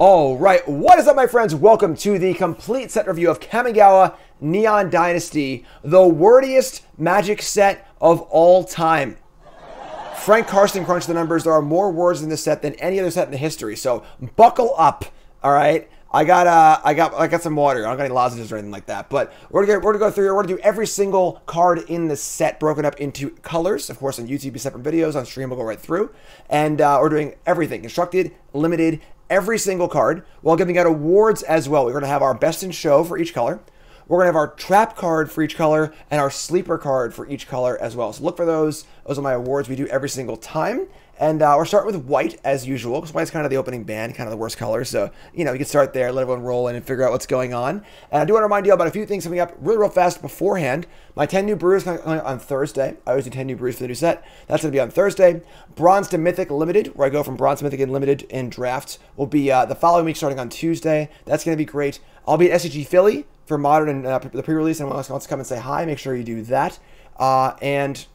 All right, what is up, my friends? Welcome to the complete set review of Kamigawa Neon Dynasty, the wordiest Magic set of all time. Frank Karsten crunched the numbers. There are more words in this set than any other set in the history, so buckle up. All right, I got some water. I don't got any lozenges or anything like that, but we're gonna go through here. We're gonna do every single card in the set broken up into colors. Of course, on YouTube, separate videos. On stream, we'll go right through, and we're doing everything: constructed, limited. Every single card, while giving out awards as well. We're going to have our best in show for each color. We're going to have our trap card for each color and our sleeper card for each color as well. So look for those. Those are my awards we do every single time. And we're starting with white as usual, because white's kind of the opening band, kind of the worst color. So, you know, you can start there, let everyone roll in and figure out what's going on. And I do want to remind you about a few things coming up real fast beforehand. My 10 new brews coming on Thursday. I always do 10 new brews for the new set. That's going to be on Thursday. Bronze to Mythic Limited, where I go from Bronze to Mythic and Limited in drafts, will be the following week starting on Tuesday. That's going to be great. I'll be at SCG Philly for Modern and the pre-release. And wants to come and say hi, make sure you do that. And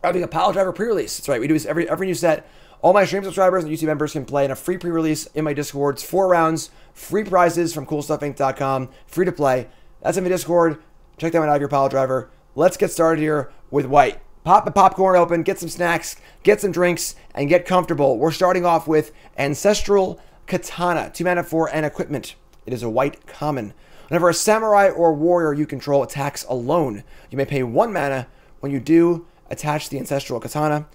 I'll be a Pile Driver pre-release. That's right. We do this every new set. All my stream subscribers and YouTube members can play in a free pre-release in my Discords. 4 rounds, free prizes from CoolStuffInc.com, free to play. That's in my Discord. Check that one out if you're a Pile Driver. Let's get started here with white. Pop the popcorn open, get some snacks, get some drinks, and get comfortable. We're starting off with Ancestral Katana, 2 mana, 4, and equipment. It is a white common. Whenever a samurai or warrior you control attacks alone, you may pay 1 mana. When you do, attach the Ancestral Katana.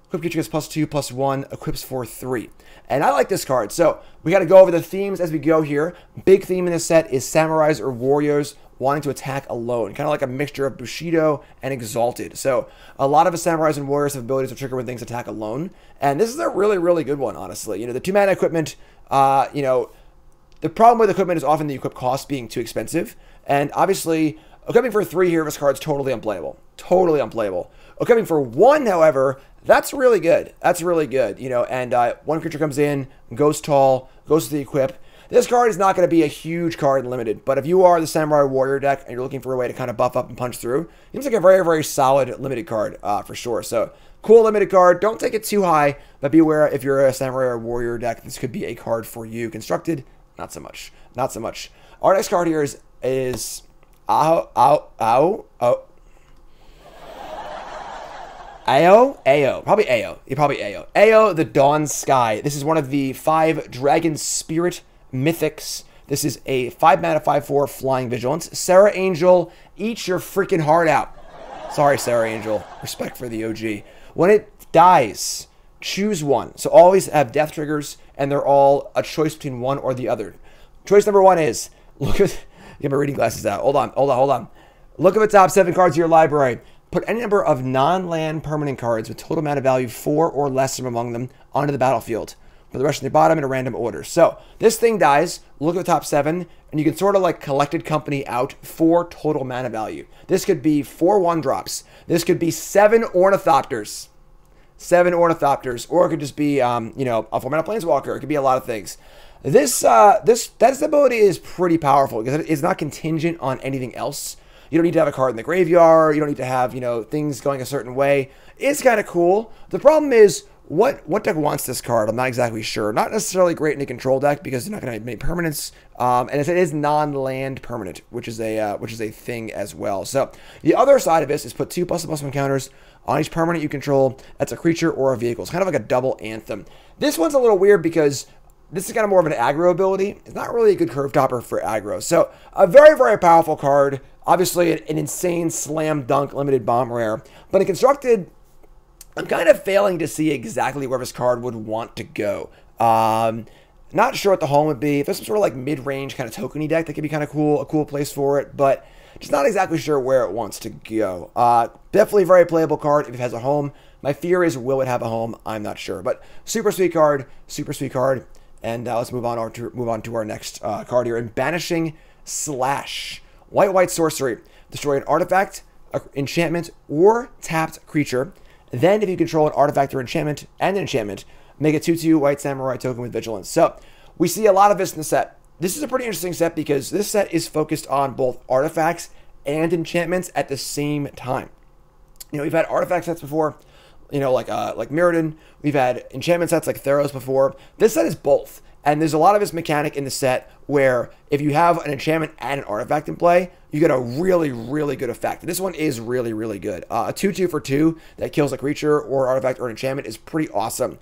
Equip creature gets +2/+1, equips for 3. And I like this card. So we got to go over the themes as we go here. Big theme in this set is samurais or warriors wanting to attack alone. Kind of like a mixture of Bushido and Exalted. So a lot of the samurais and warriors have abilities to trigger when things attack alone. And this is a really good one, honestly. You know, the 2 mana equipment, you know, the problem with equipment is often the equip cost being too expensive. And obviously, equipping for 3 here of this card is totally unplayable. Totally unplayable. Equipping for 1, however, that's really good. That's really good, you know, and 1 creature comes in, goes tall, goes to the equip. This card is not going to be a huge card in Limited, but if you are the Samurai Warrior deck and you're looking for a way to kind of buff up and punch through, it seems like a very solid Limited card for sure. So, cool Limited card. Don't take it too high, but be aware if you're a Samurai or Warrior deck, this could be a card for you. Constructed, not so much. Not so much. Our next card here is Ao, probably Ao. Ao, the Dawn Sky. This is one of the 5 Dragon Spirit Mythics. This is a 5 mana, 5/4 Flying Vigilance. Sarah Angel, eat your freaking heart out. Sorry, Sarah Angel. Respect for the OG. When it dies, choose 1. So always have death triggers, and they're all a choice between one or the other. Choice number 1 is, look at, get my reading glasses out. Hold on. Look at the top 7 cards of your library. Put any number of non-land permanent cards with total mana value 4 or less from among them onto the battlefield. Put the rest on the bottom in a random order. So this thing dies. Look at the top 7, and you can sort of like collected company out 4 total mana value. This could be 4 1-drops. This could be 7 Ornithopters. 7 Ornithopters, or it could just be you know, a 4 mana Planeswalker. It could be a lot of things. This ability is pretty powerful because it's not contingent on anything else. You don't need to have a card in the graveyard. You don't need to have, you know, things going a certain way. It's kind of cool. The problem is, what deck wants this card? I'm not exactly sure. Not necessarily great in a control deck because they're not going to have many permanents. And it is non-land permanent, which is a thing as well. So the other side of this is put 2 +1/+1 counters on each permanent you control. That's a creature or a vehicle. It's kind of like a double anthem. This one's a little weird because this is kind of more of an aggro ability. It's not really a good curve topper for aggro. So a very powerful card. Obviously an insane slam dunk limited bomb rare. But in constructed, I'm kind of failing to see exactly where this card would want to go. Not sure what the home would be. If there's some sort of like mid-range kind of tokeny deck, that could be kind of cool, a cool place for it. But just not exactly sure where it wants to go. Definitely a very playable card if it has a home. My fear is, will it have a home? I'm not sure. But super sweet card. And let's move on to our next card here. In Banishing Slash. White sorcery. Destroy an artifact, enchantment, or tapped creature. Then, if you control an artifact or enchantment and an enchantment, make a 2/2 white samurai token with vigilance. So, we see a lot of this in the set. This is a pretty interesting set because this set is focused on both artifacts and enchantments at the same time. You know, we've had artifact sets before. you know, like Mirrodin. We've had enchantment sets like Theros before. This set is both. And there's a lot of this mechanic in the set where if you have an enchantment and an artifact in play, you get a really, really good effect. And this one is really, really good. A 2/2 for 2 that kills a creature or artifact or an enchantment is pretty awesome.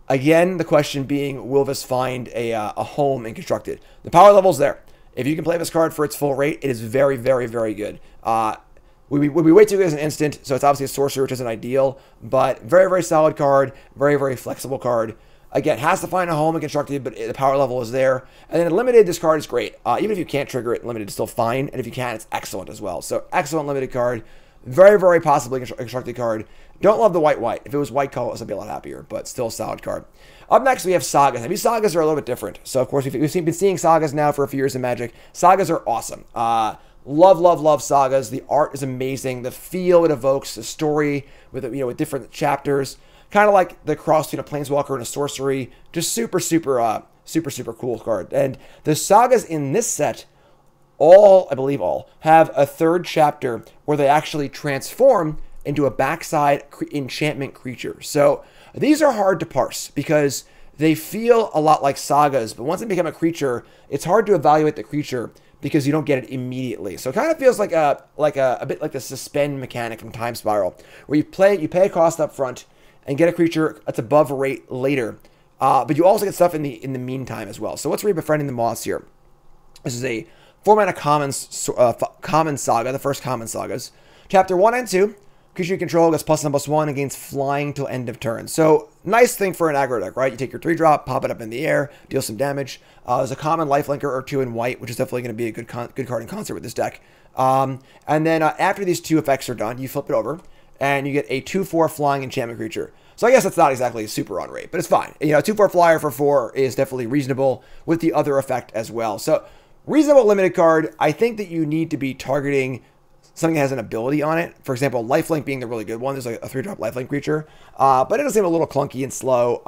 Again, the question being, will this find a home in Constructed? The power level's there. If you can play this card for its full rate, it is very, very, very good. Would be way too good as an instant, so it's obviously a sorcerer, which isn't ideal, but very, very solid card, very, very flexible card. Again, has to find a home in Constructed, but the power level is there. And then in Limited, this card is great. Even if you can't trigger it in Limited, it's still fine. And if you can, it's excellent as well. So excellent Limited card. Very, very possibly Constructed card. Don't love the white. If it was white color, I'd be a lot happier, but still a solid card. Up next, we have Sagas. Now, these Sagas are a little bit different. So, of course, we've been seeing Sagas now for a few years in Magic. Sagas are awesome. Love Sagas. The art is amazing. The feel it evokes, the story with with different chapters. Kind of like the cross between a Planeswalker and a Sorcery. Just super cool card. And the Sagas in this set, I believe all, have a third chapter where they actually transform into a backside enchantment creature. So these are hard to parse because they feel a lot like Sagas, but once they become a creature, it's hard to evaluate the creature because you don't get it immediately. So it kind of feels like a bit like the suspend mechanic from Time Spiral, where you pay a cost up front and get a creature that's above rate later, but you also get stuff in the meantime as well. So let's read Befriending the Moths here. This is a 4-mana common saga, the first common sagas. Chapter 1 and 2, creature you control gets +1/+1 and gains flying till end of turn. So nice thing for an aggro deck, right? You take your 3-drop, pop it up in the air, deal some damage. There's a common lifelinker or 2 in white, which is definitely going to be a good card in concert with this deck. And then after these 2 effects are done, you flip it over, and you get a 2/4 flying enchantment creature. So I guess that's not exactly super on rate, but it's fine. 2/4 flyer for 4 is definitely reasonable with the other effect as well. So reasonable limited card. I think that you need to be targeting something that has an ability on it. For example, lifelink being the really good one. There's like a 3-drop lifelink creature, but it does seem a little clunky and slow.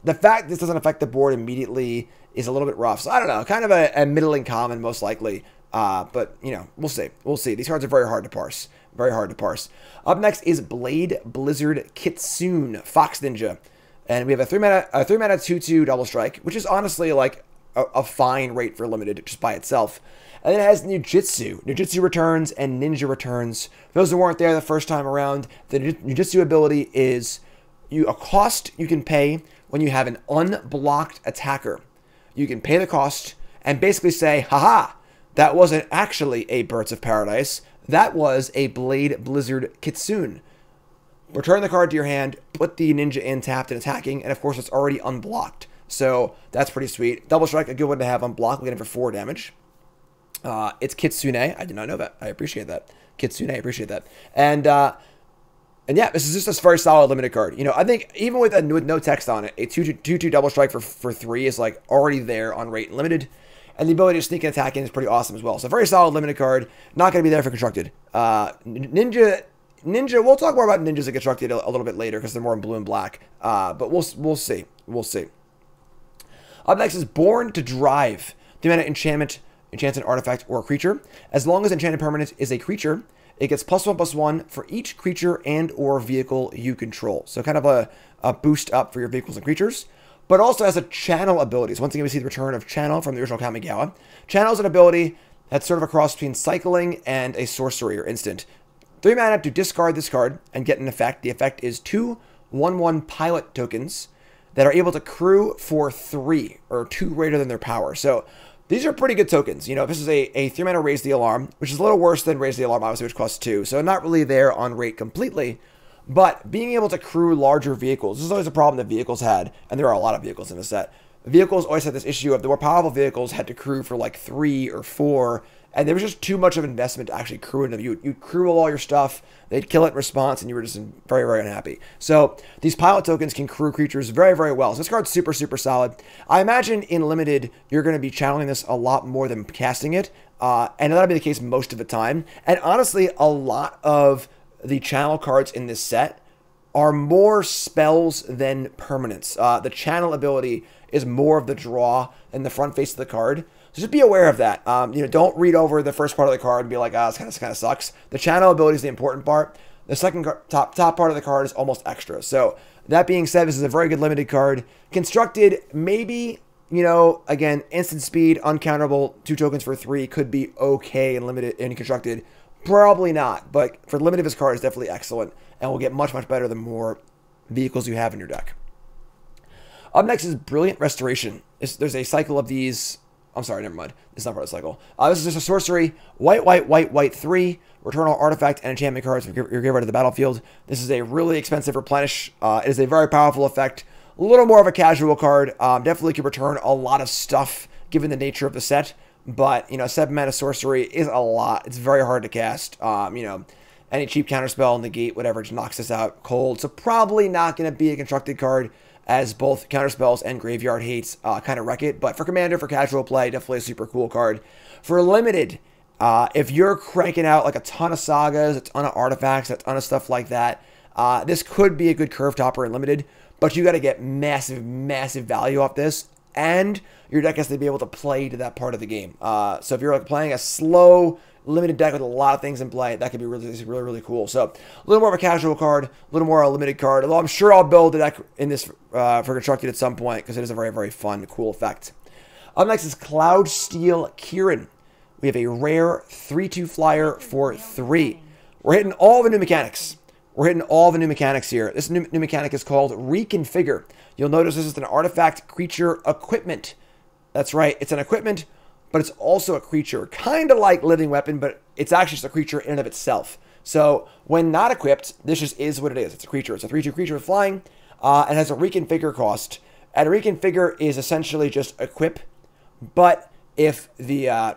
The fact this doesn't affect the board immediately is a little bit rough. So I don't know, kind of a middling common most likely. But we'll see. We'll see. These cards are very hard to parse. Up next is Blade Blizzard Kitsune Fox Ninja, and we have a 3-mana 2/2 double strike, which is honestly like a fine rate for limited just by itself. And then it has Nujitsu. Nujitsu returns and Ninja returns. For those who weren't there the first time around, the Nujitsu ability is a cost you can pay when you have an unblocked attacker. You can pay the cost and basically say, haha, that wasn't actually a Birds of Paradise. That was a Blade Blizzard Kitsune. Return the card to your hand, put the ninja in tapped and attacking, and of course it's already unblocked. So that's pretty sweet. Double strike, a good one to have unblocked. We get it for 4 damage. It's Kitsune. I did not know that. I appreciate that. Kitsune, I appreciate that. And yeah, this is just a very solid limited card. I think even with no text on it, a 2/2 double strike for 3 is like already there on rate and limited. And the ability to sneak and attack in is pretty awesome as well. So very solid limited card. Not going to be there for Constructed. Ninja, we'll talk more about Ninjas and Constructed a little bit later because they're more in blue and black. But we'll see. We'll see. Up next is Born to Drive. 3-mana enchantment, enchants an artifact or a creature. As long as enchanted permanent is a creature, it gets +1/+1 for each creature and or vehicle you control. So kind of a boost up for your vehicles and creatures. But also has a channel ability. So once again, we see the return of Channel from the original Kamigawa. Channel is an ability that's sort of a cross between cycling and a sorcery or instant. 3 mana to discard this card and get an effect. The effect is 2 1/1 pilot tokens that are able to crew for 3 or 2 greater than their power. So these are pretty good tokens. This is a 3 mana Raise the Alarm, which is a little worse than Raise the Alarm, obviously, which costs 2. So not really there on rate completely. But being able to crew larger vehicles, this is always a problem that vehicles had, and there are a lot of vehicles in the set. Vehicles always had this issue of the more powerful vehicles had to crew for like 3 or 4, and there was just too much of investment to actually crew them. You'd crew all your stuff, they'd kill it in response, and you were just very, very unhappy. So these pilot tokens can crew creatures very, very well. So this card's super, super solid. I imagine in Limited, you're going to be channeling this a lot more than casting it, and that'll be the case most of the time. And honestly, a lot of the channel cards in this set are more spells than permanents. The channel ability is more of the draw than the front face of the card. So just be aware of that. Don't read over the first part of the card and be like, this kind of sucks. The channel ability is the important part. The second top part of the card is almost extra. So that being said, this is a very good limited card. Constructed, maybe you know, again, instant speed, uncounterable, 2 tokens for 3 could be okay in limited and constructed. Probably not, but for limited, his card is definitely excellent and will get much, much better the more vehicles you have in your deck. Up next is Brilliant Restoration. There's a cycle of these. I'm sorry, never mind. It's not part of the cycle. This is just a sorcery. White, white, white, white, 3. Return all artifact and enchantment cards from your graveyard to the battlefield. This is a really expensive replenish. It is a very powerful effect. A little more of a casual card. Definitely can return a lot of stuff given the nature of the set. But, you know, 7 mana sorcery is a lot. It's very hard to cast. You know, any cheap counterspell, negate, whatever, just knocks this out cold. So probably not going to be a constructed card, as both counterspells and graveyard hates kind of wreck it. But for Commander, for casual play, definitely a super cool card. For limited, if you're cranking out like a ton of sagas, a ton of artifacts, a ton of stuff like that, this could be a good curve topper in limited. But you got to get massive, massive value off this. And your deck has to be able to play to that part of the game. So if you're like playing a slow, limited deck with a lot of things in play, that could be really, really, really cool. So a little more of a casual card, a little more of a limited card. Although I'm sure I'll build a deck in this for constructed at some point because it is a very, very fun, cool effect. Up next is Cloudsteel Kieran. We have a rare 3/2 flyer for 3. We're hitting all the new mechanics. We're hitting all the new mechanics here. This new mechanic is called Reconfigure. You'll notice this is an artifact creature equipment. That's right, it's an equipment, but it's also a creature. Kind of like Living Weapon, but it's actually just a creature in and of itself. So when not equipped, this just is what it is. It's a creature. It's a 3/2 creature with flying. It has a Reconfigure cost. And a Reconfigure is essentially just equip, but if the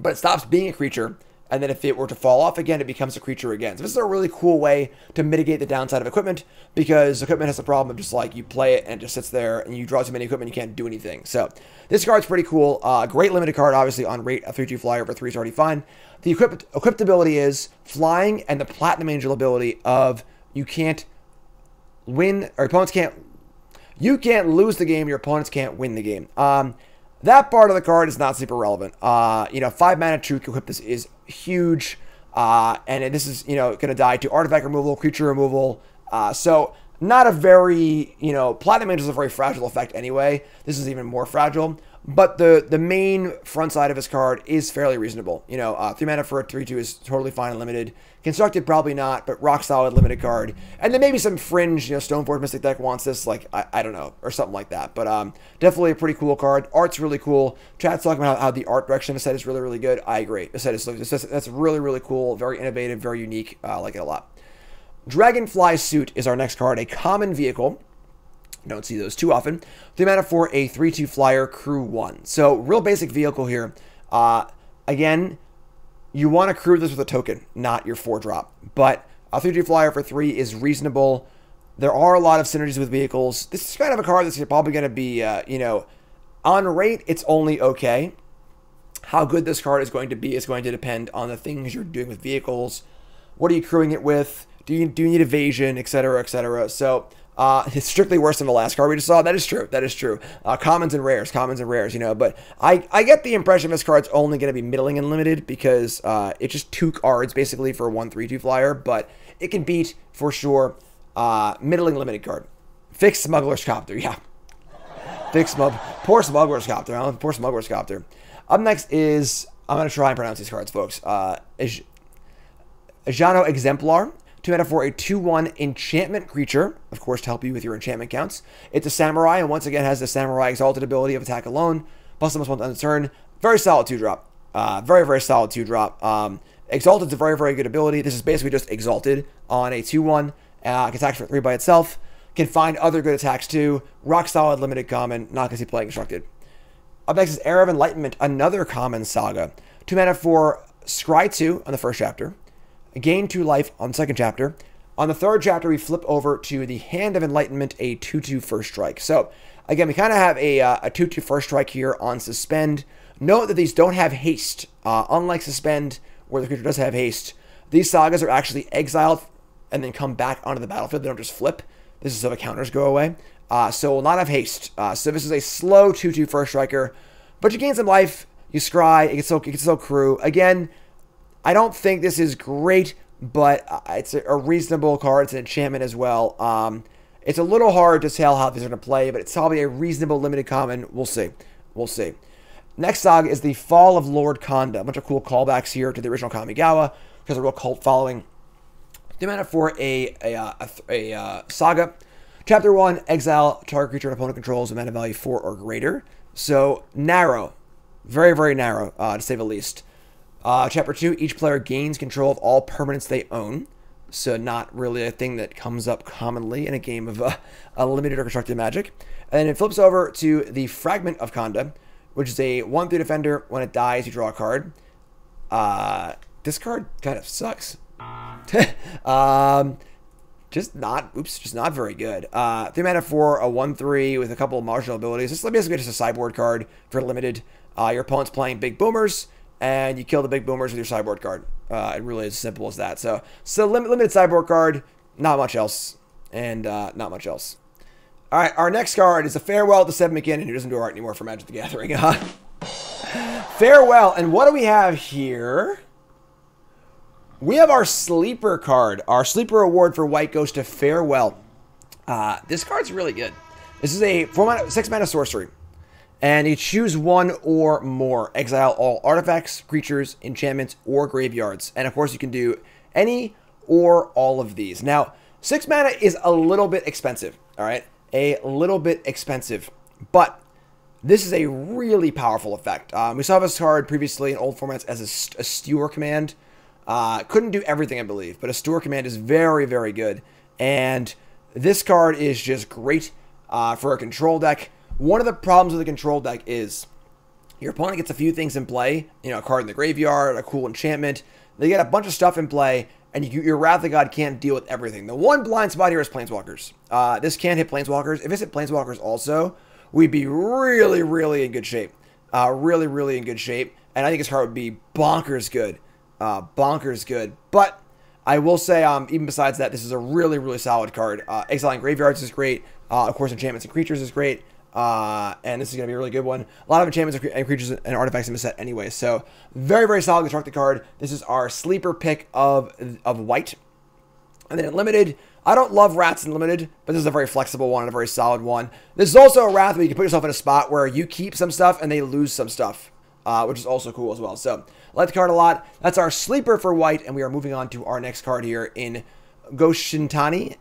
but it stops being a creature. And then if it were to fall off again, it becomes a creature again. So this is a really cool way to mitigate the downside of equipment, because equipment has the problem of just like you play it and it just sits there and you draw too many equipment, you can't do anything. So this card's pretty cool. Great limited card, obviously on rate. A 3/2 flyer for 3 is already fine. The equipped ability is flying, and the Platinum Angel ability of you can't win, or opponents can't, you can't lose the game, your opponents can't win the game. That part of the card is not super relevant. You know, 5 mana Truth equip this is huge. And this is, you know, going to die to artifact removal, creature removal. So not a very, you know, Platinum Angel is a very fragile effect anyway. This is even more fragile. But the main front side of his card is fairly reasonable. You know, 3 mana for a 3/2 is totally fine and limited. Constructed, probably not, but rock solid limited card. And then maybe some fringe, you know, Stoneforge Mystic deck wants this, like, I don't know, or something like that. But definitely a pretty cool card. Art's really cool. Chat's talking about how the art direction of the set is really, really good. I agree. The set is, that's really, really cool. Very innovative, very unique. I like it a lot. Dragonfly Suit is our next card. A common vehicle. Don't see those too often. 3 mana for a 3/2 flyer, crew 1. So real basic vehicle here. Again, you want to crew this with a token, not your 4-drop. But a 3/2 flyer for 3 is reasonable. There are a lot of synergies with vehicles. This is kind of a card that's probably going to be, you know, on rate, it's only okay. How good this card is going to be is going to depend on the things you're doing with vehicles. What are you crewing it with? Do you need evasion, etc., etc.? So it's strictly worse than the last card we just saw. That is true. That is true. Commons and rares, you know. But I get the impression this card's only going to be middling and limited because it's just 2 cards basically for 1 3/2 flyer. But it can beat, for sure, middling limited card. Fix Smuggler's Copter, yeah. Poor Smuggler's Copter. Poor Smuggler's Copter. Up next is, I'm going to try and pronounce these cards, folks. Ajano Exemplar. 2 mana for a 2/1 enchantment creature, of course, to help you with your enchantment counts. It's a samurai, and once again has the samurai exalted ability of attack alone. Plus +1 on the turn. Very solid 2-drop. Very, very solid 2-drop. Exalted's a very, very good ability. This is basically just exalted on a 2/1. Can attack for 3 by itself. Can find other good attacks too. Rock solid, limited common. Not going to see playing constructed. Up next is Era of Enlightenment, another common saga. 2 mana for Scry 2 on the first chapter. Gain 2 life on the second chapter. On the third chapter, we flip over to the Hand of Enlightenment, a 2/2 first strike. So, again, we kind of have a 2/2 first strike here on Suspend. Note that these don't have haste. Unlike Suspend, where the creature does have haste, these sagas are actually exiled and then come back onto the battlefield. They don't just flip. This is so the counters go away. So will not have haste. So this is a slow 2/2 first striker. But you gain some life. You scry. It can still crew. Again, I don't think this is great, but it's a reasonable card. It's an enchantment as well. It's a little hard to tell how these are going to play, but it's probably a reasonable limited common. We'll see. We'll see. Next saga is the Fall of Lord Kanda. A bunch of cool callbacks here to the original Kamigawa, because a real cult following. The mana for a saga. Chapter 1, exile target creature and opponent controls a mana value 4 or greater. So narrow. Very, very narrow, to say the least. Chapter 2, each player gains control of all permanents they own. So not really a thing that comes up commonly in a game of a limited or constructed Magic. And then it flips over to the Fragment of Kanda, which is a 1/3 defender. When it dies, you draw a card. This card kind of sucks. Just not very good. 3 mana for a 1/3 with a couple of marginal abilities. This is basically just a sideboard card for limited. Your opponent's playing big boomers, and you kill the big boomers with your sideboard card. It really is as simple as that. So limited sideboard card, not much else, and not much else. All right, our next card is a Farewell to Seb McKinnon, who doesn't do art anymore for Magic the Gathering. Farewell, and what do we have here? We have our sleeper card. Our sleeper award for white goes to Farewell. This card's really good. This is a 6 mana sorcery. And you choose one or more. Exile all artifacts, creatures, enchantments, or graveyards. And of course you can do any or all of these. Now, 6 mana is a little bit expensive. Alright? A little bit expensive. But this is a really powerful effect. We saw this card previously in old formats as a Stewer command. Couldn't do everything, I believe, but a Stewer command is very, very good. And this card is just great for a control deck. One of the problems with the control deck is your opponent gets a few things in play. You know, a card in the graveyard, a cool enchantment. They get a bunch of stuff in play, and your Wrath of God can't deal with everything. The one blind spot here is Planeswalkers. This can't hit Planeswalkers. If it's hit Planeswalkers also, we'd be really, really in good shape. Really, really in good shape. And I think this card would be bonkers good. Bonkers good. But I will say, even besides that, this is a really, really solid card. Exiling Graveyards is great. Of course, Enchantments and Creatures is great. And this is going to be a really good one. A lot of enchantments and creatures and artifacts in the set anyway. So, very, very solid constructed card. This is our sleeper pick of white. And then in limited, I don't love Wraths in limited, but this is a very flexible one and a very solid one. This is also a Wrath where you can put yourself in a spot where you keep some stuff and they lose some stuff, which is also cool as well. So, I like the card a lot. That's our sleeper for white, and we are moving on to our next card here in Goshintai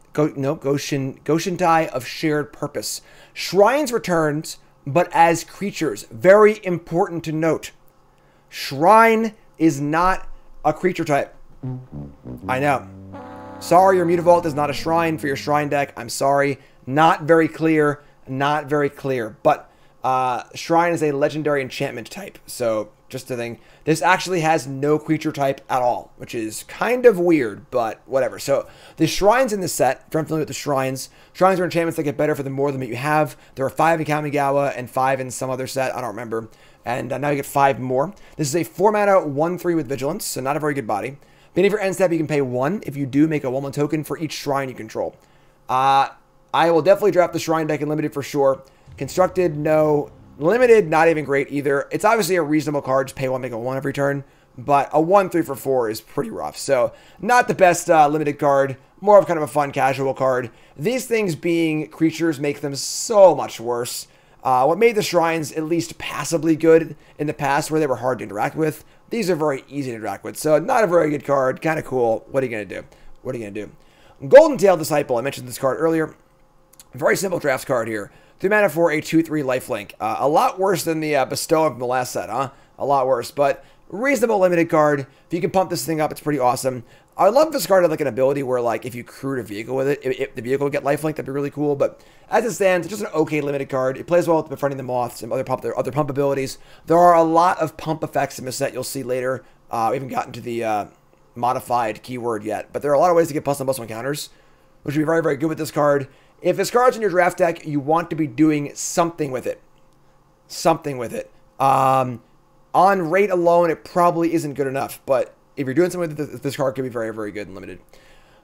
of Shared Purpose. Shrines returns, but as creatures. Very important to note. Shrine is not a creature type. I know. Sorry, your Mutavault is not a shrine for your shrine deck. I'm sorry. Not very clear. Not very clear. But shrine is a legendary enchantment type. So, just a thing. This actually has no creature type at all, which is kind of weird, but whatever. So, the shrines in this set, if you're unfamiliar with the shrines are enchantments that get better for the more than what you have. There are 5 in Kamigawa and 5 in some other set. I don't remember. And now you get 5 more. This is a 4 mana 1/3 with Vigilance, so not a very good body. Beginning of your end step, you can pay 1. If you do, make a 1/1 token for each shrine you control. I will definitely draft the shrine deck in limited for sure. Constructed, no. Limited, not even great either. It's obviously a reasonable card. Just pay 1, make a 1 every turn. But a 1/3 for 4 is pretty rough. So, not the best limited card. More of kind of a fun, casual card. These things being creatures make them so much worse. What made the shrines at least passably good in the past, where they were hard to interact with, these are very easy to interact with. So, not a very good card. Kind of cool. What are you going to do? What are you going to do? Golden Tail Disciple. I mentioned this card earlier. Very simple drafts card here. 3 mana for a 2/3 lifelink. A lot worse than the Bestower from the last set, huh? A lot worse, but reasonable limited card. If you can pump this thing up, it's pretty awesome. I love this card as like an ability where, like, if you crewed a vehicle with it, if the vehicle would get lifelink, that'd be really cool. But as it stands, it's just an okay limited card. It plays well with befriending the Moths and other pump abilities. There are a lot of pump effects in this set. You'll see later. We haven't gotten to the modified keyword yet, but there are a lot of ways to get +1/+1 counters, which would be very, very good with this card. If this card's in your draft deck, you want to be doing something with it. Something with it. On rate alone, it probably isn't good enough. But if you're doing something with this card, could be very, very good and limited.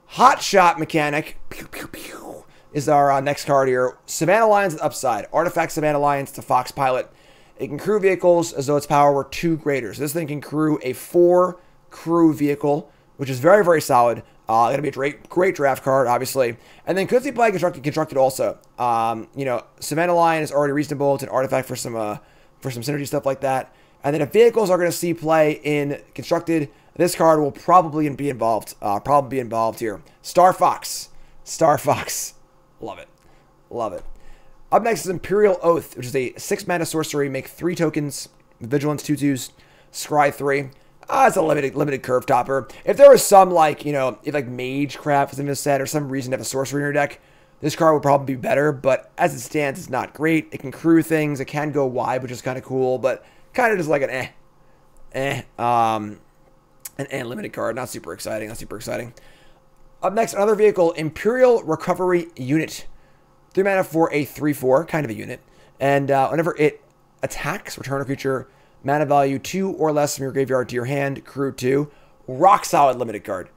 Hot Shot Mechanic pew, pew, pew, is our next card here. Savannah Lions with upside. Artifact Savannah Lions to Fox Pilot. It can crew vehicles as though its power were 2 greater. So this thing can crew a 4 crew vehicle, which is very, very solid. Gonna be a great draft card, obviously. And then could see play constructed also. You know, Savannah Lion is already reasonable. It's an artifact for some synergy stuff like that. And then if vehicles are going to see play in constructed, this card will probably be involved. Here. Star Fox. Love it. Love it. Up next is Imperial Oath, which is a 6-mana sorcery. Make 3 tokens. Vigilance 2/2s. Scry 3. It's a limited curve topper. If there was some, like, you know, if like Magecraft was in this set or some reason to have a sorcery in your deck, this card would probably be better. But as it stands, it's not great. It can crew things. It can go wide, which is kind of cool, but kind of just like an limited card. Not super exciting. Up next, another vehicle, Imperial Recovery Unit. 3 mana for a 3/4, kind of a unit. And whenever it attacks, return a creature, mana value 2 or less from your graveyard to your hand, crew 2. Rock solid limited card.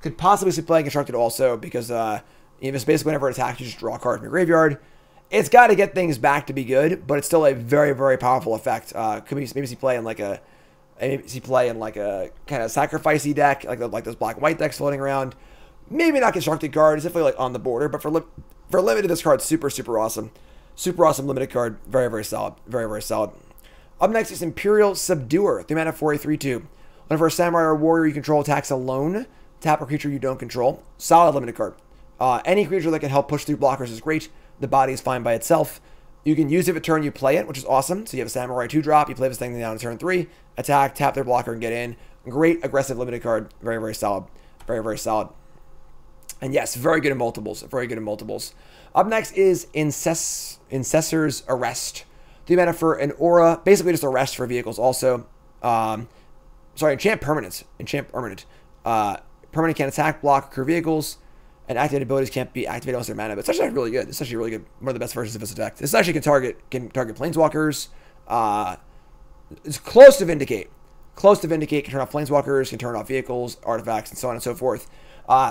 Could possibly see playing constructed also because it's basically whenever it attacks, you just draw a card from your graveyard. It's got to get things back to be good, but it's still a very, very powerful effect. Could maybe see play in like a kind of sacrificey deck, like those black and white decks floating around. Maybe not constructed card. It's definitely like on the border, but for limited, this card's super awesome. Super awesome limited card. Very, very solid. Very solid. Up next is Imperial Subduer. 3 mana for a 3/2. Whenever a samurai or warrior you control attacks alone, tap a creature you don't control. Solid limited card. Any creature that can help push through blockers is great. The body is fine by itself. You can use it if turn you play it, which is awesome. So you have a samurai 2-drop. You play this thing down on turn 3. Attack, tap their blocker, and get in. Great aggressive limited card. Very solid. Very solid. And yes, very good in multiples. Up next is Incessor's Arrest. 3 mana for an aura. Basically just arrest for vehicles also. Enchant permanent. Permanent can attack, block, crew vehicles, and activated abilities can't be activated unless they're mana. But it's actually really good. It's actually really good. One of the best versions of this attack. This actually can target planeswalkers. It's close to Vindicate. Can turn off planeswalkers, can turn off vehicles, artifacts, and so on and so forth.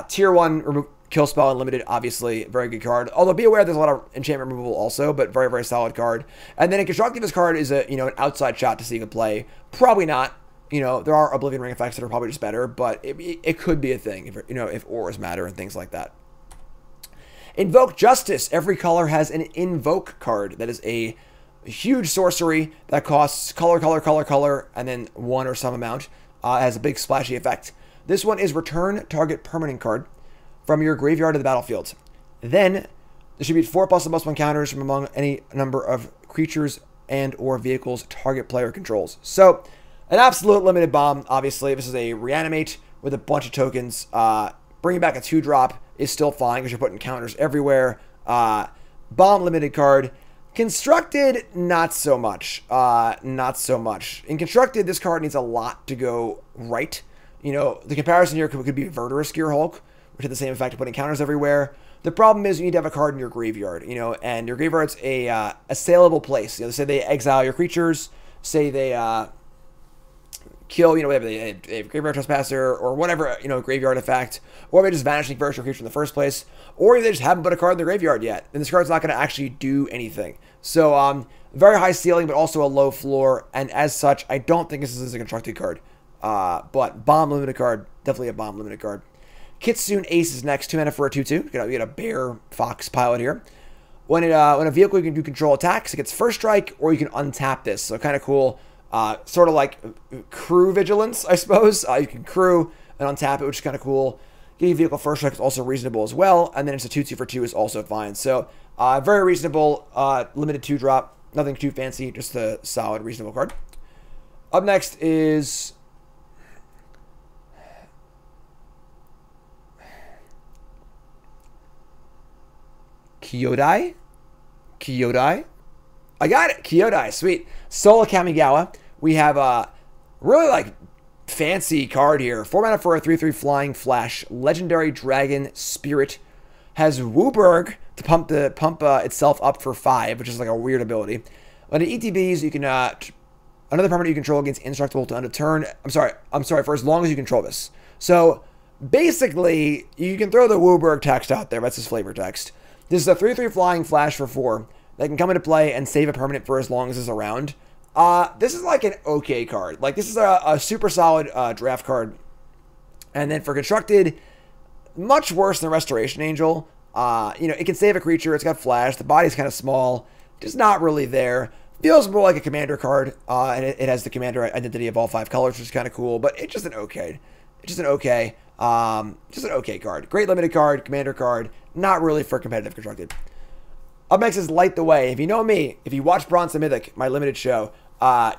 Tier 1 kill spell unlimited, obviously, very good card. Although be aware there's a lot of enchantment removal also, but very solid card. And then in constructive, this card is an outside shot to see good play. Probably not. There are Oblivion Ring effects that are probably just better, but it could be a thing if auras matter and things like that. Invoke Justice. Every color has an invoke card. That is a huge sorcery that costs color, and then 1 or some amount. Has a big splashy effect. This one is return target permanent card from your graveyard to the battlefield. Then distribute 4+/+1 counters from among any number of creatures and or vehicles target player controls. So an absolute limited bomb, obviously. This is a reanimate with a bunch of tokens. Bringing back a 2-drop is still fine because you're putting counters everywhere. Bomb limited card. Constructed, not so much. In constructed, this card needs a lot to go right. The comparison here could be Verdurous Gearhulk, which had the same effect of putting counters everywhere. The problem is you need to have a card in your graveyard, and your graveyard's a saleable place. Say they exile your creatures, say they kill, whatever, they have Graveyard Trespasser or whatever, graveyard effect, or they just Vanishing First your creature in the first place, or they just haven't put a card in the graveyard yet, and this card's not going to actually do anything. So, very high ceiling, but also a low floor, and as such, I don't think this is a constructed card. But bomb limited card, definitely a bomb limited card. Kitsune Ace is next, 2 mana for a 2/2. You get a bear fox pilot here. When a vehicle you control attacks, it gets first strike, or you can untap this. So kind of cool. Sort of like crew vigilance, I suppose. You can crew and untap it, which is kind of cool. Getting vehicle first strike is also reasonable as well. And then it's a 2/2 for 2 is also fine. So very reasonable, limited 2-drop. Nothing too fancy, just a solid, reasonable card. Up next is Kyodai. I got it. Kyodai. Sweet. Soul Kamigawa. We have a really fancy card here. 4 mana for a 3/3 flying flash. Legendary Dragon Spirit. Has Wooburg to pump itself up for 5, which is like a weird ability. When it ETBs, you can another permanent you control gains indestructible to end a turn. I'm sorry, for as long as you control this. So basically, you can throw the Wooburg text out there. That's his flavor text. This is a 3/3 flying flash for 4 that can come into play and save a permanent for as long as it's around. This is like an okay card. This is a super solid draft card. And then for constructed, much worse than Restoration Angel. It can save a creature. It's got flash. The body's kind of small. Just not really there. Feels more like a commander card. And it has the commander identity of all 5 colors, which is kind of cool. But it's just an okay. It's just an okay. Just an okay card. Great limited card. Commander card. Not really for competitive constructed. Up next is Light the Way. If you know me, if you watch Bronze and Mythic, my limited show,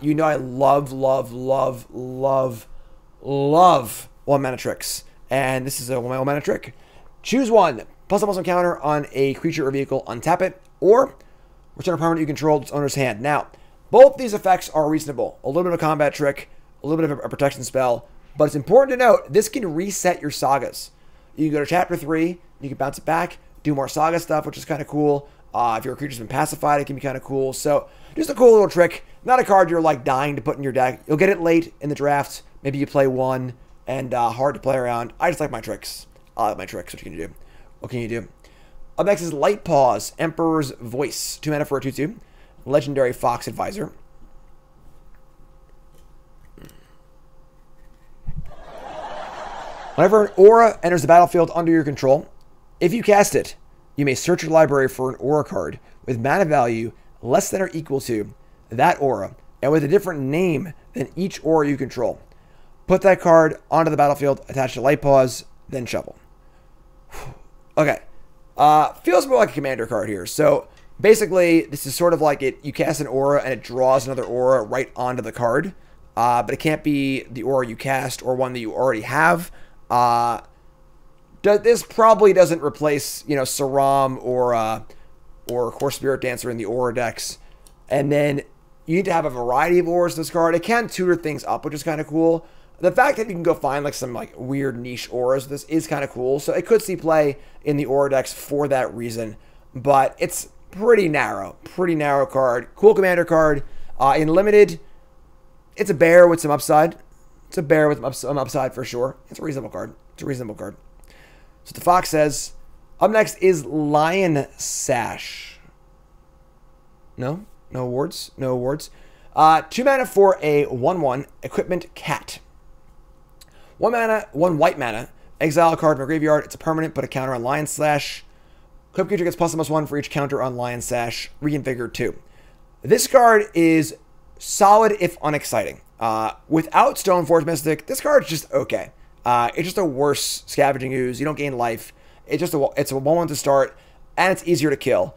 you know I love 1 mana tricks. And this is a 1 mana trick. Choose one. +1/+1 counter on a creature or vehicle. Untap it. Or return a permanent you control to its owner's hand. Now, both these effects are reasonable. A little bit of a combat trick. A little bit of a protection spell. But it's important to note, this can reset your sagas. You can go to Chapter 3. You can bounce it back. Do more saga stuff, which is kind of cool. If your creature's been pacified, it can be kind of cool. So, just a cool little trick. Not a card you're like dying to put in your deck. You'll get it late in the draft. Maybe you play one. And hard to play around. I just like my tricks. I like my tricks. What can you do? What can you do? Up next is Light Paws, Emperor's Voice. 2 mana for a 2/2. Legendary Fox Advisor. Whenever an aura enters the battlefield under your control, if you cast it, you may search your library for an aura card with mana value less than or equal to that aura and with a different name than each aura you control. Put that card onto the battlefield, attach to Light Paws, then shuffle. Okay. Feels more like a commander card here. So basically, this is sort of like you cast an aura and it draws another aura right onto the card. But it can't be the aura you cast or one that you already have. This probably doesn't replace, Saram or Core Spirit Dancer in the aura decks. And then you need to have a variety of auras in this card. It can tutor things up, which is kind of cool. The fact that you can go find some weird niche auras, this is kind of cool. So it could see play in the aura decks for that reason. But it's pretty narrow card. Cool commander card. In limited, it's a bear with some upside. It's a bear with some upside for sure. It's a reasonable card. So the Fox says, up next is Lion Sash. No awards. 2 mana for a 1/1 equipment cat. 1 mana, 1 white mana. Exile a card from a graveyard. It's a permanent, but a counter on Lion Sash. Equipped creature gets +1/+1 for each counter on Lion Sash. Reconfigure 2. This card is solid if unexciting. Without Stoneforge Mystic, this card's just okay. It's just a worse Scavenging Ooze. You don't gain life. It's a 1/1 to start, and it's easier to kill.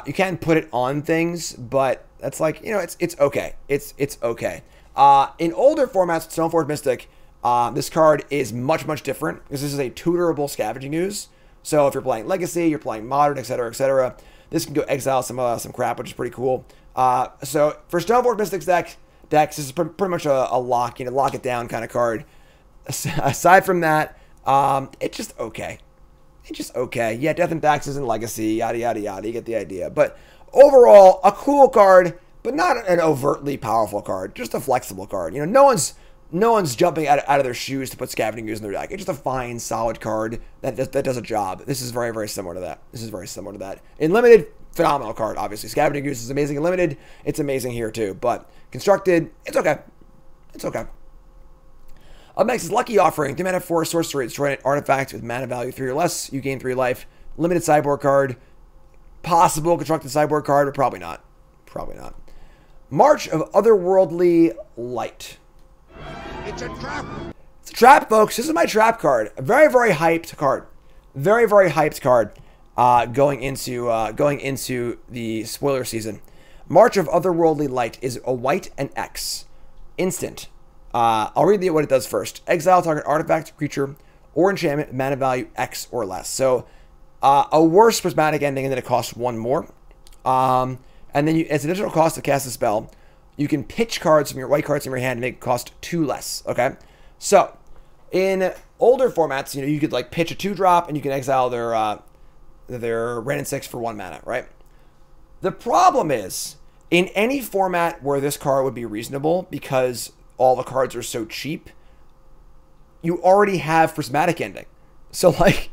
You can put it on things, but that's it's okay. It's okay. In older formats, Stoneforge Mystic, this card is much different because this is a tutorable Scavenging Ooze. So if you're playing Legacy, you're playing Modern, etc., this can go exile some crap, which is pretty cool. So for Stoneforge Mystic's decks, this is pretty much a lock, lock it down kind of card. Aside from that, it's just okay. Yeah, Death and Taxes and Legacy, yada yada yada. You get the idea. But overall, a cool card, but not an overtly powerful card. Just a flexible card. No one's jumping out of their shoes to put Scavenging Ooze in their deck. It's just a fine, solid card that does a job. This is very similar to that. In limited, phenomenal card. Obviously, Scavenging Ooze is amazing in limited. It's amazing here too. But constructed, it's okay. Up next is Lucky Offering. 2 mana for a sorcery. Destroy an artifact with mana value 3 or less. You gain 3 life. Limited sideboard card. Possible constructed sideboard card, but probably not. March of Otherworldly Light. It's a trap. It's a trap, folks. This is my trap card. A very hyped card. Very hyped card. Going into the spoiler season. March of Otherworldly Light is a white and X. Instant. I'll read what it does first. Exile target artifact, creature, or enchantment, mana value X or less. So, a worse prismatic ending, and then it costs 1 more. And then as an additional cost to cast a spell, you can pitch cards from your white cards from your hand to make it cost 2 less. Okay? So, in older formats, you could pitch a 2-drop, and you can exile their Ren and 6 for 1 mana, right? The problem is, in any format where this card would be reasonable, because all the cards are so cheap, you already have prismatic ending. So what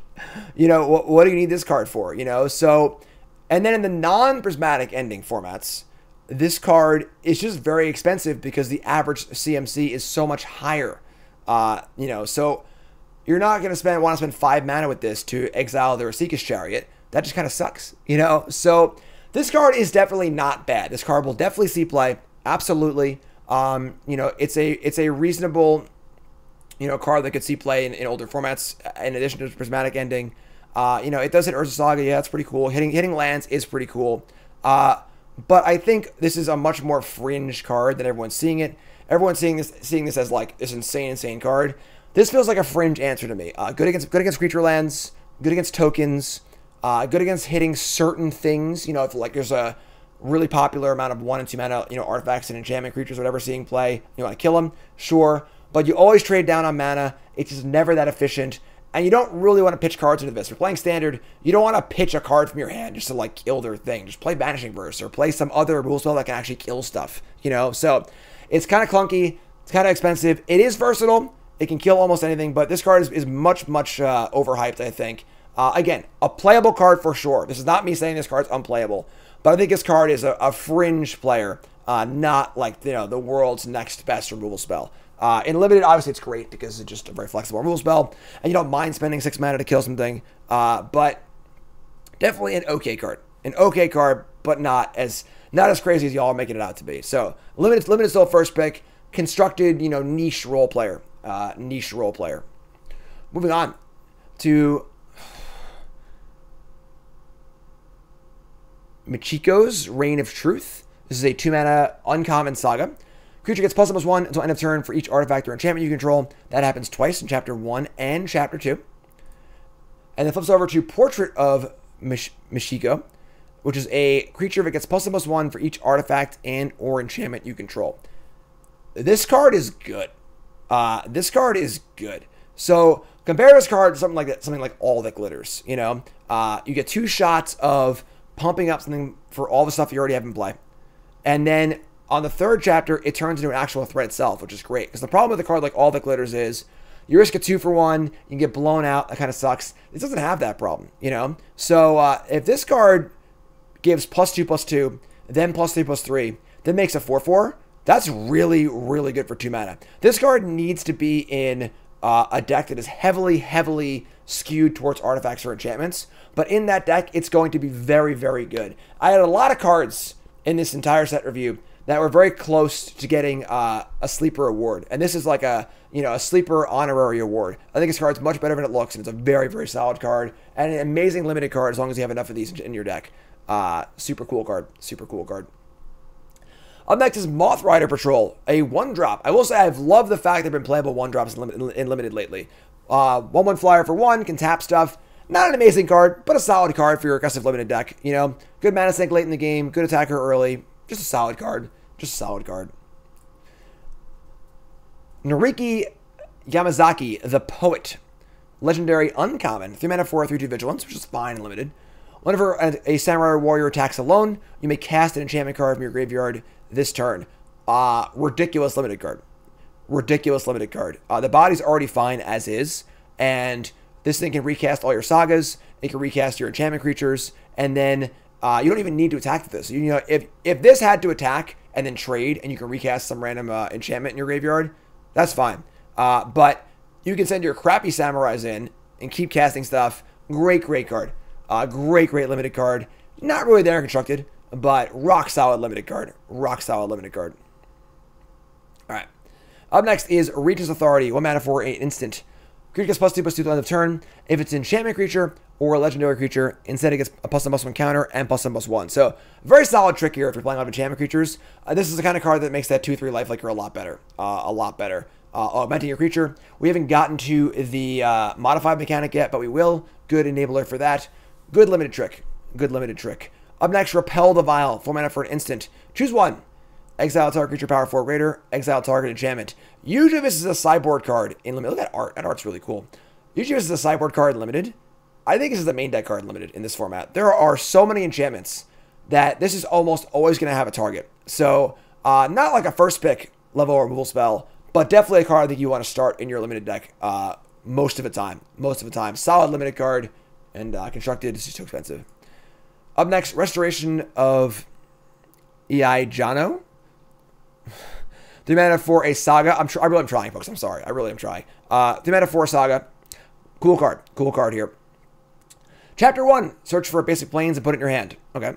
do you need this card for? So, and then in the non-prismatic ending formats, this card is just very expensive because the average CMC is so much higher. So you're not going to want to spend 5 mana with this to exile the Rasika's Chariot. That just kind of sucks, you know? So this card is definitely not bad. This card will definitely see play. Absolutely. You know, it's a reasonable, you know, card that could see play in older formats in addition to its Prismatic Ending. You know, it does hit Urza Saga. Yeah, it's pretty cool. Hitting lands is pretty cool. But I think this is a much more fringe card than everyone's seeing it. Everyone's seeing this as like this insane card. This feels like a fringe answer to me. Good against creature lands, good against tokens, good against hitting certain things. You know, if like there's a really popular amount of 1 and 2 mana, you know, artifacts and enchantment creatures, whatever, seeing play, you want to kill them, sure. But you always trade down on mana. It's just never that efficient. And you don't really want to pitch cards into this. If you're playing Standard, you don't want to pitch a card from your hand just to like kill their thing. Just play Banishing Burst or play some other rule spell that can actually kill stuff, you know? So it's kind of clunky. It's kind of expensive. It is versatile. It can kill almost anything, but this card is much overhyped, I think. Again, a playable card for sure. This is not me saying this card's unplayable, but I think this card is a fringe player, not like, you know, the world's next best removal spell. In Limited, obviously it's great because it's just a very flexible removal spell, and you don't mind spending 6 mana to kill something, but definitely an okay card. An okay card, but not as crazy as y'all are making it out to be. So, Limited still first pick. Constructed, you know, niche role player. Moving on to Machico's Reign of Truth. This is a 2 mana uncommon saga. Creature gets +1 until end of turn for each artifact or enchantment you control. That happens twice in Chapter 1 and Chapter 2. And then flips over to Portrait of Machico, which is a creature that gets +1 for each artifact and or enchantment you control. This card is good. So compare this card to something like All That Glitters. You know, you get 2 shots of pumping up something for all the stuff you already have in play, and then on the 3rd chapter, it turns into an actual threat itself, which is great. Because the problem with a card like All That Glitters is you risk a 2 for 1, you can get blown out. That kind of sucks. This doesn't have that problem, you know. So if this card gives +2/+2, then +3/+3, then makes a 4/4. That's really good for 2 mana. This card needs to be in a deck that is heavily skewed towards artifacts or enchantments. But in that deck, it's going to be very good. I had a lot of cards in this entire set review that were very close to getting a sleeper award. And this is like a sleeper honorary award. I think this card's much better than it looks, and it's a very solid card. And an amazing limited card as long as you have enough of these in your deck. Super cool card. Up next is Moth Rider Patrol, a 1-drop. I will say I've loved the fact they've been playable 1-drops in Limited lately. 1/1 flyer for 1, can tap stuff. Not an amazing card, but a solid card for your aggressive Limited deck. You know, good mana sink late in the game, good attacker early. Just a solid card. Nariki Yamazaki, the Poet. Legendary uncommon. 3 mana for 3/2 vigilance, which is fine in Limited. Whenever a samurai warrior attacks alone, you may cast an enchantment card from your graveyard this turn. Ridiculous limited card. The body's already fine as is, and this thing can recast all your sagas. It can recast your enchantment creatures, and then you don't even need to attack with this. You know, if this had to attack and then trade, and you can recast some random enchantment in your graveyard, that's fine. But you can send your crappy samurais in and keep casting stuff. Great card. Great limited card. Not really there constructed, but rock solid limited card. Alright. Up next is Regent's Authority. 1 mana for an instant. Creature gets +2/+2 to the end of turn. If it's an enchantment creature or a legendary creature, instead it gets a +1/+1 counter and +1/+1. So, very solid trick here if you're playing a lot of enchantment creatures. This is the kind of card that makes that 2/3 lifelinker a lot better. Augmenting your creature. We haven't gotten to the modified mechanic yet, but we will. Good enabler for that. Good limited trick. Up next, Repel the Vile. 4 mana for an instant. Choose 1. Exile target creature power 4 greater. Exile target enchantment. Usually this is a sideboard card in Limited. Look at that art. That art's really cool. Usually this is a sideboard card in Limited. I think this is the main deck card in Limited in this format. There are so many enchantments that this is almost always going to have a target. So, not like a first pick level removal spell, but definitely a card I think you want to start in your Limited deck most of the time. Solid Limited card, and constructed is just too expensive. Up next, Restoration of Iai-Jano. 3 mana for a saga. I really am trying, folks. I'm sorry. I really am trying. 3 mana for a saga. Cool card. Cool card here. Chapter 1, search for basic planes and put it in your hand. Okay.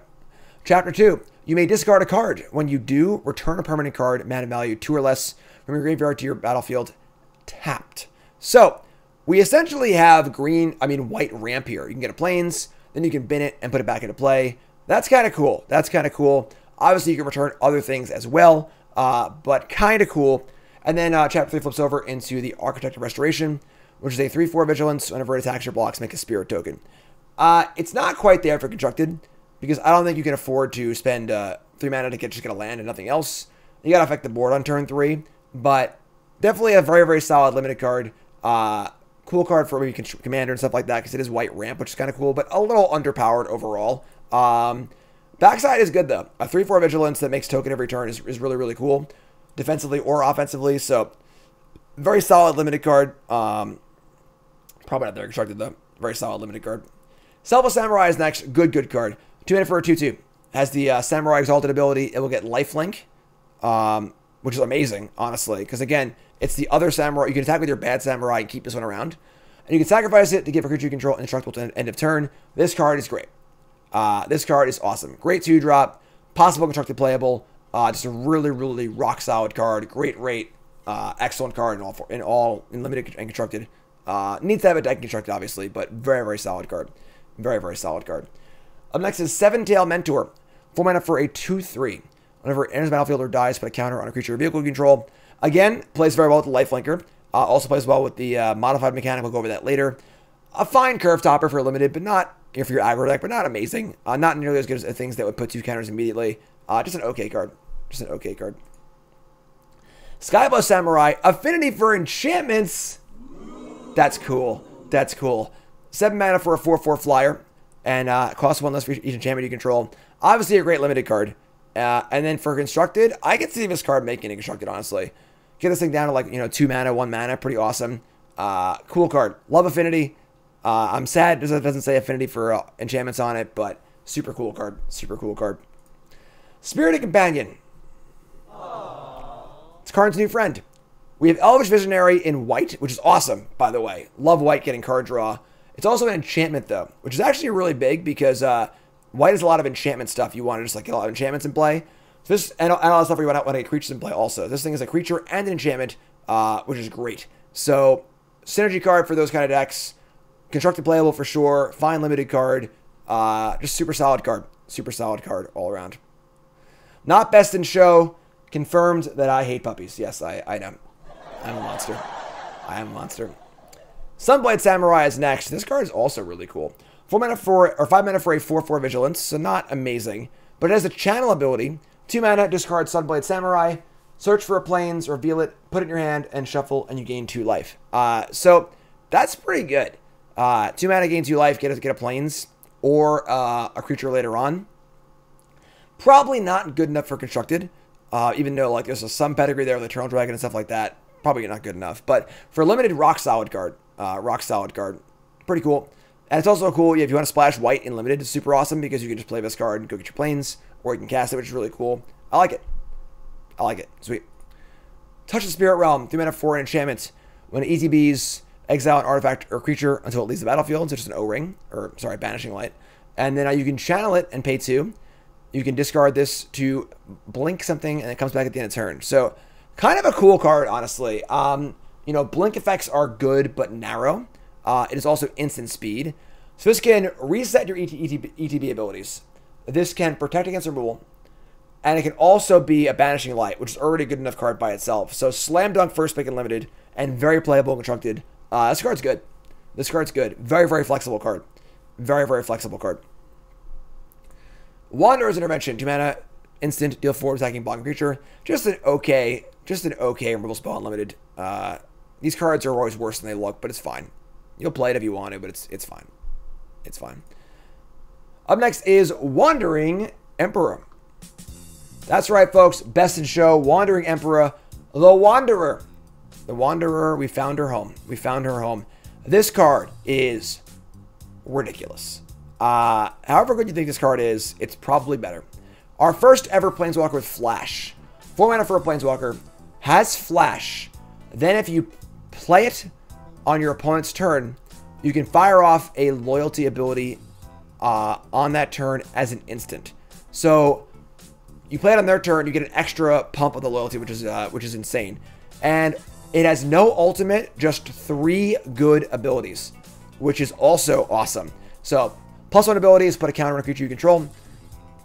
Chapter 2, you may discard a card. When you do, return a permanent card, mana value 2 or less, from your graveyard to your battlefield, tapped. So, we essentially have white ramp here. You can get a planes, then you can bin it and put it back into play. That's kind of cool. That's kind of cool. Obviously, you can return other things as well, but kind of cool. And then Chapter 3 flips over into the Architect of Restoration, which is a 3/4 vigilance. Whenever it attacks your blocks, make a spirit token. It's not quite there for constructed, because I don't think you can afford to spend 3 mana to just get a land and nothing else. You gotta affect the board on turn 3, but definitely a very, very solid limited card. Cool card for maybe commander and stuff like that, because it is white ramp, which is kind of cool, but a little underpowered overall. Backside is good though. A 3/4 vigilance that makes token every turn is really, really cool, defensively or offensively. So very solid limited card. Probably not there constructed though. Very solid limited card. Selfie Samurai is next. Good card. 2 mana for a 2/2. Has the Samurai Exalted ability. It will get lifelink, which is amazing, honestly. Because again, it's the other Samurai. You can attack with your bad Samurai and keep this one around. And you can sacrifice it to give a creature you control indestructible to end of turn. This card is great. This card is awesome. Great 2-drop. Possible constructed playable. Just a really, really rock solid card. Great rate. Excellent card in limited and constructed. Needs to have a deck constructed, obviously, but very, very solid card. Very, very solid card. Up next is Seven Tail Mentor. 4 mana for a 2/3. Whenever it enters the battlefield or dies, put a counter on a creature or vehicle you control. Again, plays very well with the lifelinker. Also plays well with the modified mechanic. We'll go over that later. A fine curve topper for limited, but not for your aggro deck, but not amazing. Not nearly as good as things that would put 2 counters immediately. Just an okay card. Just an okay card. Skyblast Samurai. Affinity for enchantments. That's cool. That's cool. 7 mana for a 4/4 flyer. And costs 1 less for each enchantment you control. Obviously a great limited card. And then for constructed, I can see this card making it constructed, honestly. Get this thing down to like, 2 mana, 1 mana. Pretty awesome. Cool card. Love affinity. I'm sad it doesn't say affinity for enchantments on it, but super cool card. Super cool card. Spirited Companion. It's Karn's new friend. We have Elvish Visionary in white, which is awesome, by the way. Love white getting card draw. It's also an enchantment, though, which is actually really big because white is a lot of enchantment stuff. You want to just like get a lot of enchantments in play. So this and a lot of stuff where you want to get creatures in play also. This thing is a creature and an enchantment, which is great. So synergy card for those kind of decks. Constructed playable for sure. Fine limited card. Just super solid card. Super solid card all around. Not best in show. Confirmed that I hate puppies. Yes, I know. I'm a monster. I am a monster. Blight Samurai is next. This card is also really cool. 5 mana for a 4/4 vigilance, so not amazing. But it has a channel ability. 2 mana, discard Blight Samurai, search for a plains, reveal it, put it in your hand, and shuffle, and you gain 2 life. So that's pretty good. 2 mana, gain 2 life, get a plains, or a creature later on. Probably not good enough for constructed, even though like there's some pedigree there with Eternal Dragon and stuff like that. Probably not good enough. But for limited, rock solid card. Pretty cool. And it's also cool if you want to splash white in limited. It's super awesome because you can just play this card and go get your planes, or you can cast it, which is really cool. I like it. I like it. Sweet. Touch the Spirit Realm. 3 mana for an enchantment. When it ETBs, exile an artifact or creature until it leaves the battlefield. So just an O-ring, or sorry, Banishing Light. And then you can channel it and pay 2. You can discard this to blink something, and it comes back at the end of turn. So kind of a cool card, honestly. Blink effects are good but narrow. It is also instant speed. So this can reset your ETB abilities. This can protect against removal. And it can also be a Banishing Light, which is already a good enough card by itself. So slam dunk first pick and limited, and very playable and constructed. This card's good. This card's good. Very, very flexible card. Very, very flexible card. Wanderer's Intervention. 2 mana, instant, deal 4 attacking blocking creature. Just an okay removal spell unlimited. These cards are always worse than they look, but it's fine. You'll play it if you want to, but it's fine. It's fine. Up next is Wandering Emperor. That's right, folks. Best in show. Wandering Emperor. The Wanderer. The Wanderer. We found her home. We found her home. This card is ridiculous. However good you think this card is, it's probably better. Our first ever Planeswalker with Flash. 4 mana for a Planeswalker. Has Flash. Then if you play it on your opponent's turn, you can fire off a loyalty ability on that turn as an instant. So you play it on their turn, you get an extra pump of the loyalty, which is insane. And it has no ultimate, just 3 good abilities, which is also awesome. So +1 abilities, put a counter on a creature you control.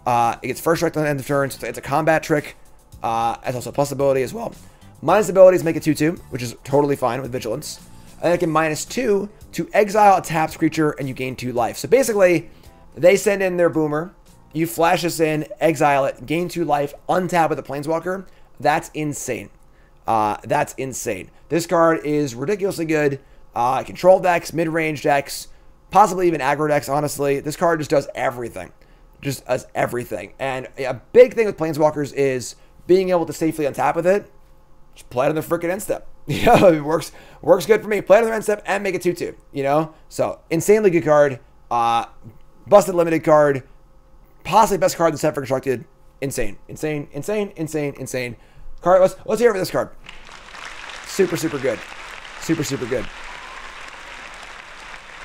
It gets first strike on the end of turn, so it's a combat trick. It's also a plus ability as well. Minus abilities make it 2/2, which is totally fine with Vigilance. And it can -2 to exile a tapped creature and you gain 2 life. So basically, they send in their Boomer, you flash this in, exile it, gain 2 life, untap with a Planeswalker. That's insane. That's insane. This card is ridiculously good. Control decks, mid-range decks, possibly even aggro decks, honestly. This card just does everything. Just does everything. And a big thing with Planeswalkers is being able to safely untap with it. Just play it on the freaking end step. You know, it works good for me. Play it on the end step and make it 2/2. You know? So, insanely good card. Busted limited card. Possibly best card in the set for constructed. Insane. Insane. Insane. Insane. Insane. Card. Let's hear it for this card. Super, super good. Super, super good.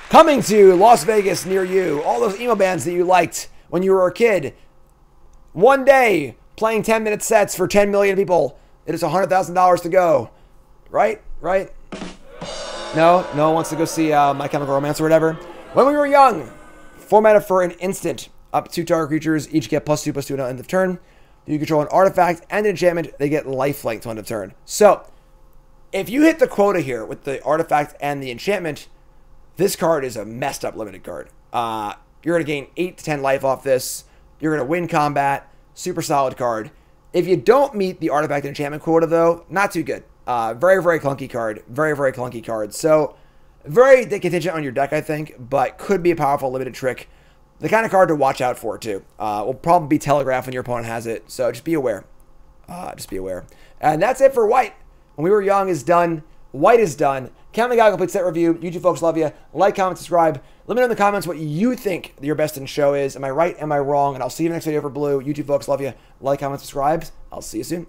Coming to Las Vegas near you. All those emo bands that you liked when you were a kid. One day, playing 10-minute sets for 10 million people. It is $100,000 to go. Right? Right? No one wants to go see My Chemical Romance or whatever. When we were young, formatted for an instant. Up to 2 target creatures, each get +2/+2 until end of turn. You control an artifact and an enchantment, they get lifelink to end of turn. So, if you hit the quota here with the artifact and the enchantment, this card is a messed up limited card. You're going to gain 8 to 10 life off this. You're going to win combat. Super solid card. If you don't meet the artifact and enchantment quota, though, not too good. Very, very clunky card. Very, very clunky card. So, very contingent on your deck, I think, but could be a powerful limited trick. The kind of card to watch out for, too. Will probably be telegraphed when your opponent has it, so just be aware. Just be aware. And that's it for White. When We Were Young is done. White is done. Kamigawa complete set review. YouTube folks love you. Like, comment, subscribe. Let me know in the comments what you think your best in show is. Am I right? Am I wrong? And I'll see you in the next video for Blue. YouTube folks love you. Like, comment, subscribe. I'll see you soon.